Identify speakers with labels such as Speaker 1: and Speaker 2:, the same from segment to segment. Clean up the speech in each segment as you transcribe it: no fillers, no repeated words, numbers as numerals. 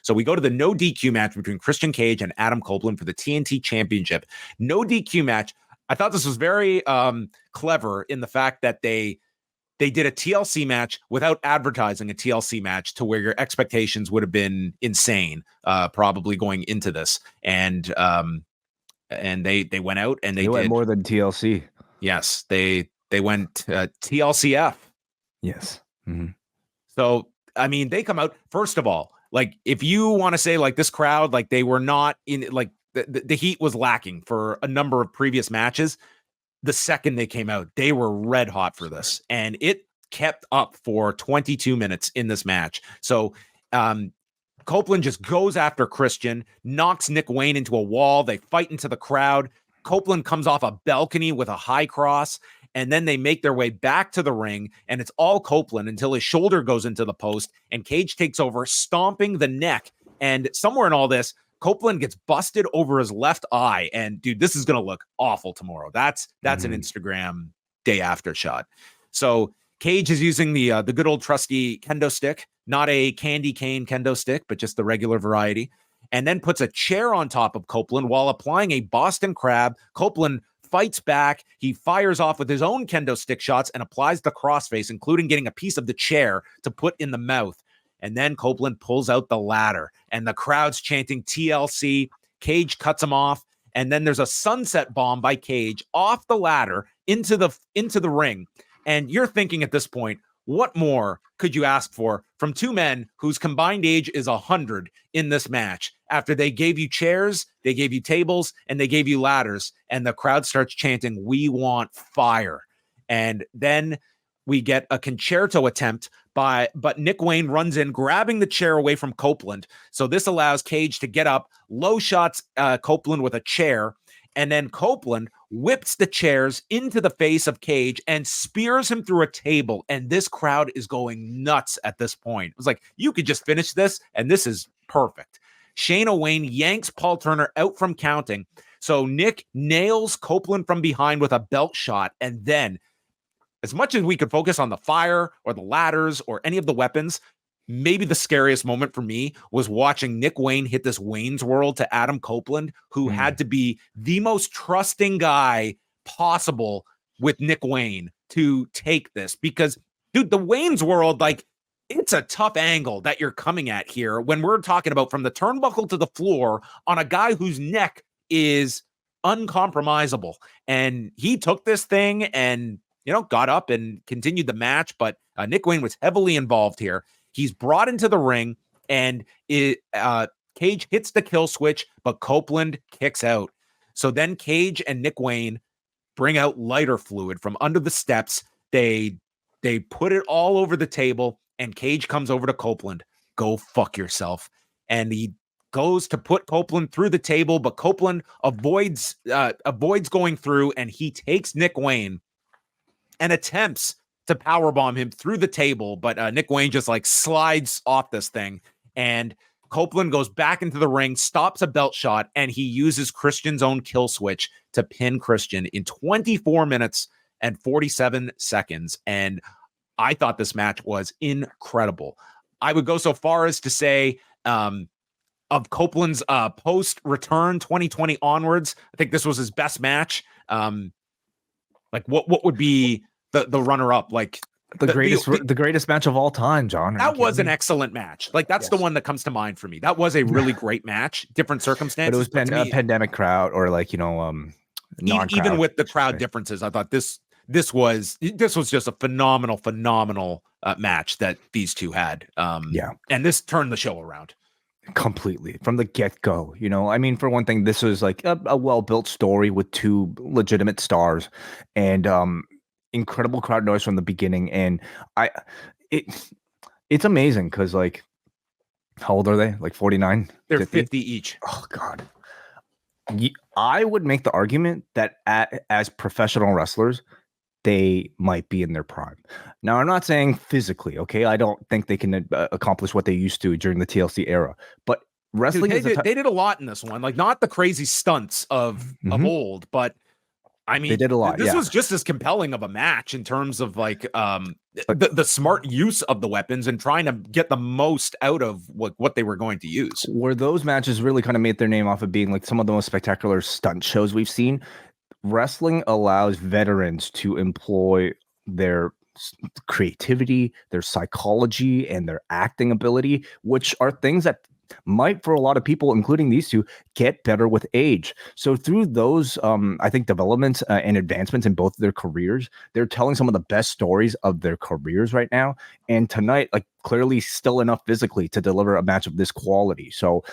Speaker 1: So we go to the no DQ match between Christian Cage and Adam Copeland for the TNT Championship. No DQ match. I thought this was very clever in the fact that they did a TLC match without advertising a TLC match to where your expectations would have been insane, probably going into this. And they went out and they
Speaker 2: went
Speaker 1: did
Speaker 2: more than TLC.
Speaker 1: Yes, they went TLCF.
Speaker 2: Yes. Mm-hmm.
Speaker 1: So, I mean, they come out, first of all, like, if you want to say, like, this crowd, like, they were not in, like, the heat was lacking for a number of previous matches. The second they came out, they were red hot for this. And it kept up for 22 minutes in this match. So, Copeland just goes after Christian, knocks Nick Wayne into a wall. They fight into the crowd. Copeland comes off a balcony with a high cross, and then they make their way back to the ring, and it's all Copeland until his shoulder goes into the post, and Cage takes over, stomping the neck. And somewhere in all this, Copeland gets busted over his left eye, and dude, this is going to look awful tomorrow. That's an Instagram day after shot. So Cage is using the good old trusty kendo stick, not a candy cane kendo stick, but just the regular variety, and then puts a chair on top of Copeland while applying a Boston Crab. Copeland fights back. He fires off with his own kendo stick shots and applies the crossface, including getting a piece of the chair to put in the mouth. And then Copeland pulls out the ladder, and the crowd's chanting TLC. Cage cuts him off, and then there's a sunset bomb by Cage off the ladder into the ring. And you're thinking at this point, what more could you ask for from two men whose combined age is 100 in this match? After they gave you chairs, they gave you tables, and they gave you ladders, and the crowd starts chanting, "We want fire." And then we get a concerto attempt but Nick Wayne runs in, grabbing the chair away from Copeland. So this allows Cage to get up, low shots Copeland with a chair, and then Copeland whips the chairs into the face of Cage and spears him through a table. And this crowd is going nuts at this point. It was like, you could just finish this, and this is perfect. Shayna Wayne yanks Paul Turner out from counting. So Nick nails Copeland from behind with a belt shot. And then, as much as we could focus on the fire or the ladders or any of the weapons, maybe the scariest moment for me was watching Nick Wayne hit this Wayne's World to Adam Copeland, who had to be the most trusting guy possible with Nick Wayne to take this. Because, dude, the Wayne's World, like, it's a tough angle that you're coming at here when we're talking about from the turnbuckle to the floor on a guy whose neck is uncompromisable. And he took this thing and, got up and continued the match. But Nick Wayne was heavily involved here. He's brought into the ring, and Cage hits the kill switch, but Copeland kicks out. So then Cage and Nick Wayne bring out lighter fluid from under the steps. They put it all over the table, and Cage comes over to Copeland. "Go fuck yourself." And he goes to put Copeland through the table, but Copeland avoids going through, and he takes Nick Wayne and attempts to powerbomb him through the table, but Nick Wayne just slides off this thing, and Copeland goes back into the ring, stops a belt shot, and he uses Christian's own kill switch to pin Christian in 24 minutes and 47 seconds. And I thought this match was incredible. I would go so far as to say, of Copeland's post-return 2020 onwards, I think this was his best match. What would be the runner-up?
Speaker 2: The greatest match of all time, John.
Speaker 1: That was an excellent match. That's the one that comes to mind for me. That was a really great match. Different circumstances.
Speaker 2: But it was a pandemic crowd, or
Speaker 1: even with the crowd differences, I thought this was just a phenomenal match that these two had. And this turned the show around
Speaker 2: completely from the get-go. For one thing, this was a well-built story with two legitimate stars, and incredible crowd noise from the beginning. And it's amazing because how old are they? 49?
Speaker 1: They're 50 each.
Speaker 2: Oh God. I would make the argument that as professional wrestlers, they might be in their prime. Now, I'm not saying physically, okay? I don't think they can accomplish what they used to during the TLC era, but wrestling
Speaker 1: they did a lot in this one. Not the crazy stunts of old, but I
Speaker 2: They
Speaker 1: mean,
Speaker 2: did a lot.
Speaker 1: this
Speaker 2: Yeah.
Speaker 1: was just as compelling of a match in terms of like the smart use of the weapons and trying to get the most out of what they were going to use.
Speaker 2: Where those matches really kind of made their name off of being like some of the most spectacular stunt shows we've seen. Wrestling allows veterans to employ their creativity, their psychology, and their acting ability, which are things that might, for a lot of people, including these two, get better with age. So through those, I think, developments and advancements in both their careers, they're telling some of the best stories of their careers right now. And tonight, like, clearly still enough physically to deliver a match of this quality. So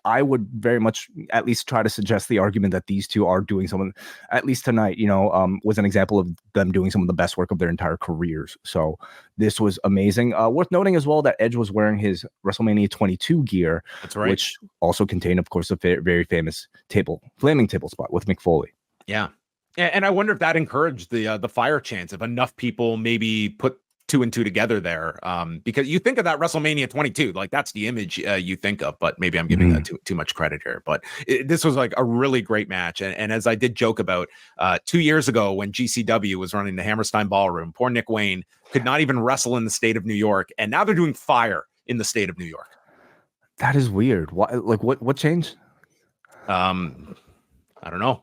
Speaker 2: I would very much at least try to suggest the argument that these two are doing something, at least tonight, was an example of them doing some of the best work of their entire careers. So this was amazing. Worth noting as well that Edge was wearing his WrestleMania 22 gear,
Speaker 1: That's right.
Speaker 2: which also contained, of course, a very famous flaming table spot with Mick Foley.
Speaker 1: Yeah. And I wonder if that encouraged the fire chance, if enough people maybe put 2 and 2 together there, because you think of that WrestleMania 22, like that's the image you think of, but maybe I'm giving that too much credit here. But this was like a really great match. And as I did joke about 2 years ago when GCW was running the Hammerstein Ballroom, poor Nick Wayne could not even wrestle in the state of New York. And now they're doing fire in the state of New York.
Speaker 2: That is weird. What changed?
Speaker 1: I don't know.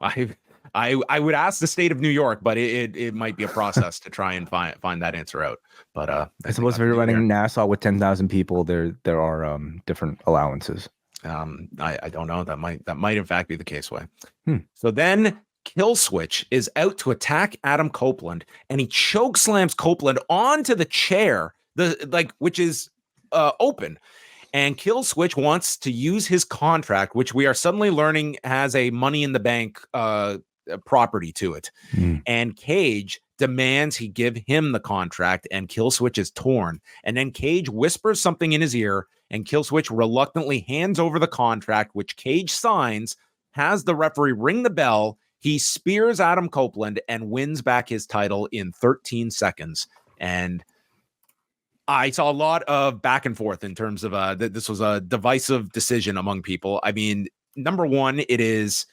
Speaker 1: I would ask the state of New York, but it might be a process to try and find that answer out. But
Speaker 2: I suppose if you're running Nassau with 10,000 people, there are different allowances.
Speaker 1: I don't know. That might in fact be the case. So then Killswitch is out to attack Adam Copeland, and he chokeslams Copeland onto the chair, which is open. And Killswitch wants to use his contract, which we are suddenly learning has a Money in the Bank property to it. And Cage demands he give him the contract, and Killswitch is torn. And then Cage whispers something in his ear, and Killswitch reluctantly hands over the contract, which Cage signs, has the referee ring the bell. He spears Adam Copeland and wins back his title in 13 seconds. And I saw a lot of back and forth in terms of this was a divisive decision among people. I mean, number one, it is,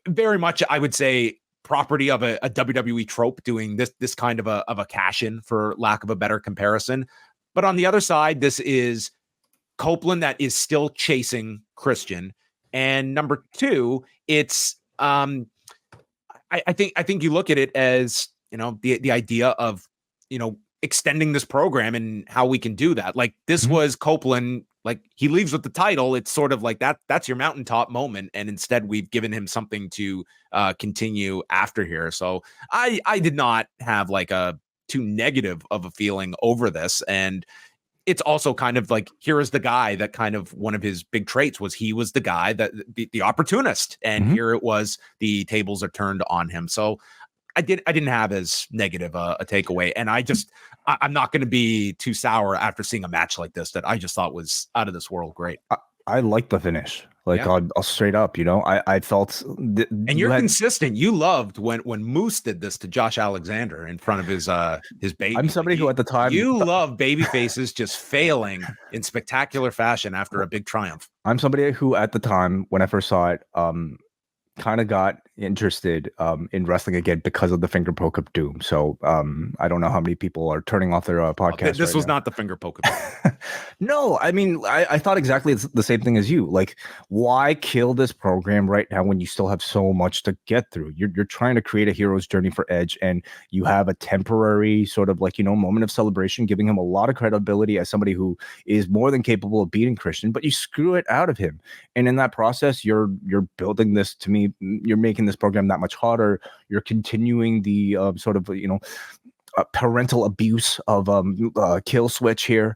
Speaker 1: very much, I would say, property of a WWE trope doing this kind of a cash in, for lack of a better comparison. But on the other side, this is Copeland that is still chasing Christian. And number two, it's I think you look at it as, the idea of, extending this program and how we can do that. Like this was Copeland, like he leaves with the title. It's sort of like that's your mountaintop moment. And instead we've given him something to continue after here. So I did not have like a too negative of a feeling over this. And it's also kind of like, here is the guy that kind of one of his big traits was he was the guy that the opportunist. And here it was, the tables are turned on him. So I didn't have as negative a takeaway. And I'm not going to be too sour after seeing a match like this that I just thought was out of this world great.
Speaker 2: I like the finish. Like I'll straight up, I felt.
Speaker 1: And you're consistent. You loved when Moose did this to Josh Alexander in front of his baby.
Speaker 2: I'm somebody who at the time
Speaker 1: love baby faces just failing in spectacular fashion after a big triumph.
Speaker 2: I'm somebody who at the time when I first saw it, kind of got interested in wrestling again because of the finger poke of doom. So I don't know how many people are turning off their podcast.
Speaker 1: This was not the finger poke of doom.
Speaker 2: No, I mean, I thought exactly the same thing as you. Like, why kill this program right now when you still have so much to get through? You're trying to create a hero's journey for Edge, and you have a temporary sort of like, moment of celebration, giving him a lot of credibility as somebody who is more than capable of beating Christian, but you screw it out of him. And in that process, you're building this, to me, you're making this program that much harder. You're continuing the sort of, parental abuse of Killswitch here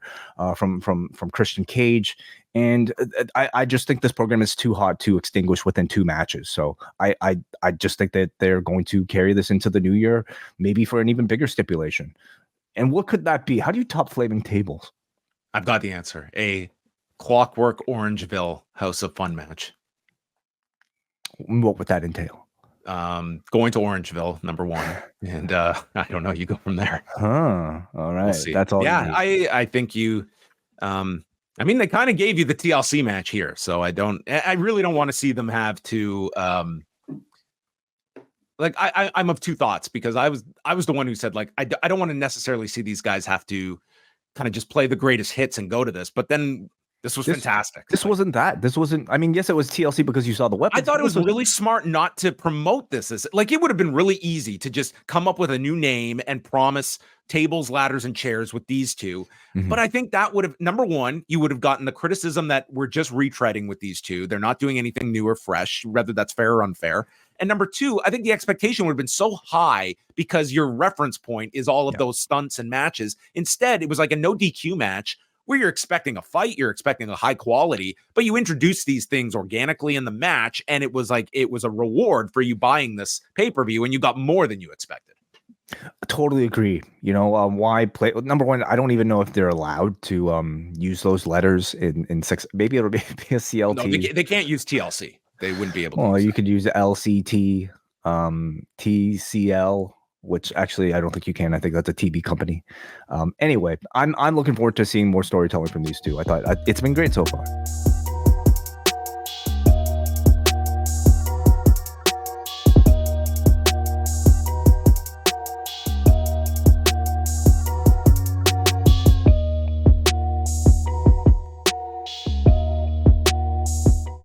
Speaker 2: from Christian Cage. And I just think this program is too hot to extinguish within 2 matches. So I just think that they're going to carry this into the new year, maybe for an even bigger stipulation. And what could that be? How do you top flaming tables?
Speaker 1: I've got the answer. A Clockwork Orangeville House of Fun match.
Speaker 2: What would that entail?
Speaker 1: Going to Orangeville, number one, and I don't know. You go from there.
Speaker 2: All right, that's all.
Speaker 1: Yeah, I think you. I mean, they kind of gave you the TLC match here, so I really don't want to see them have to like I'm of two thoughts, because I was the one who said like I don't want to necessarily see these guys have to kind of just play the greatest hits and go to this, but then this was fantastic.
Speaker 2: This wasn't that. This wasn't. I mean, yes, it was TLC because you saw the weapons.
Speaker 1: I thought it was really smart not to promote this as like, it would have been really easy to just come up with a new name and promise tables, ladders, and chairs with these two.
Speaker 2: Mhm.
Speaker 1: But I think that would have, number one, you would have gotten the criticism that we're just retreading with these two. They're not doing anything new or fresh, whether that's fair or unfair. And number two, I think the expectation would have been so high because your reference point is all of those stunts and matches. Instead, it was like a no DQ match where you're expecting a fight, you're expecting a high quality, but you introduce these things organically in the match, and it was like it was a reward for you buying this pay-per-view, and you got more than you expected.
Speaker 2: I totally agree. You know, why play? Number one, I don't even know if they're allowed to use those letters in six. Maybe it'll be a CLT.
Speaker 1: No, they can't use TLC. They wouldn't be able to.
Speaker 2: Well, you could use LCT, TCL, which actually I don't think you can. I think that's a TB company. Anyway, I'm looking forward to seeing more storytelling from these two. I thought it's been great so far.